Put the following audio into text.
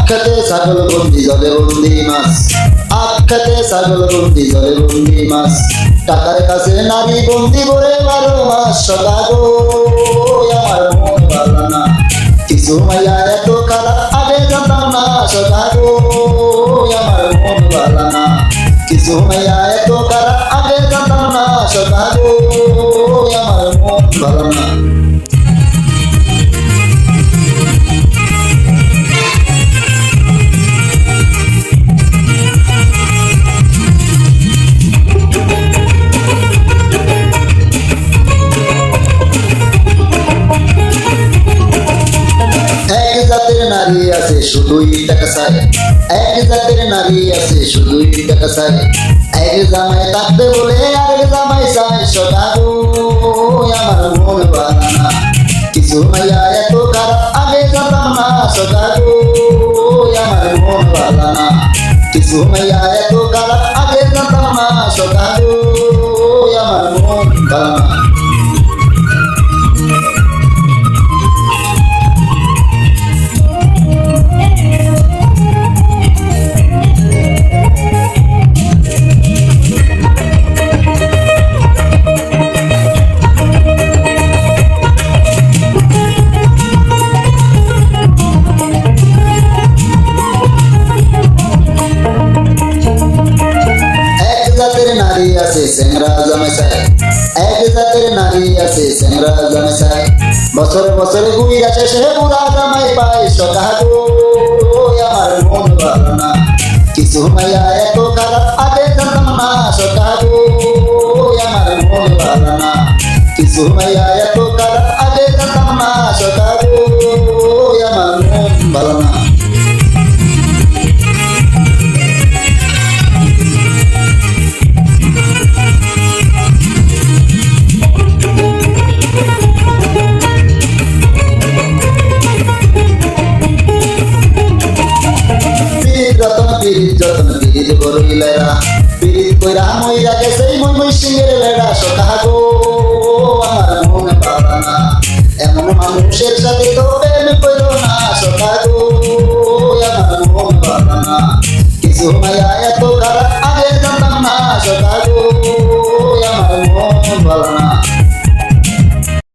আখ্যাতে ছাগল বন্দি জলে বন্দি মাছ, আখ্যাতে ছাগল বন্দি জলে বন্দি মাছ, টাকার কাছে নারী বন্দি করে 12 মাস। সদা গো আমার মন ভালো না, কিছু মাইয়া এত খারাপ আগে জানতাম না। সদা গো আমার মন ভালো না, কিছু মাইয়া এত খারাপ আগে জানতাম না। সদা গো আমার মন ভালো না। এক জাতের নারী আছে শুধুই টাকা চায়, এক জাতের নারী আছে শুধুই টাকা চায়। এক জামাই থাকতে বলে আরেক জামাই চায়। সদা গো আমার মন ভালো না, কিছু মাইয়া এত খারাপ আগে জানতাম না। সদা গো আমার মন ভালো না, কিছু মাইয়া এত খারাপ আগে জানতাম না। সদা গো আমার মন ভালো না। নারী আছে সেংরা জামাই চায়, এক জাতের নারী আছে সেংরা জামাই চায়। বছরে বছরে ঘুইরা শেষে বুড়া জামাই পায়। সদা গো আমার মন ভালো না, কিছু মাইয়া এত খারাপ আগে জানতাম না। সদা গো আমার মন ভালো না, কিছু মাইয়া এত খারাপ আগে জানতাম না। সদা গো আমার মন ভালো না। যতন পিরিত বড়ই লেরা, পিরিত কইরা মইরা গেছে মই সিংহের লেরা। সদা গো আমার মন ভালো না, এমন মানুষের সাথে তো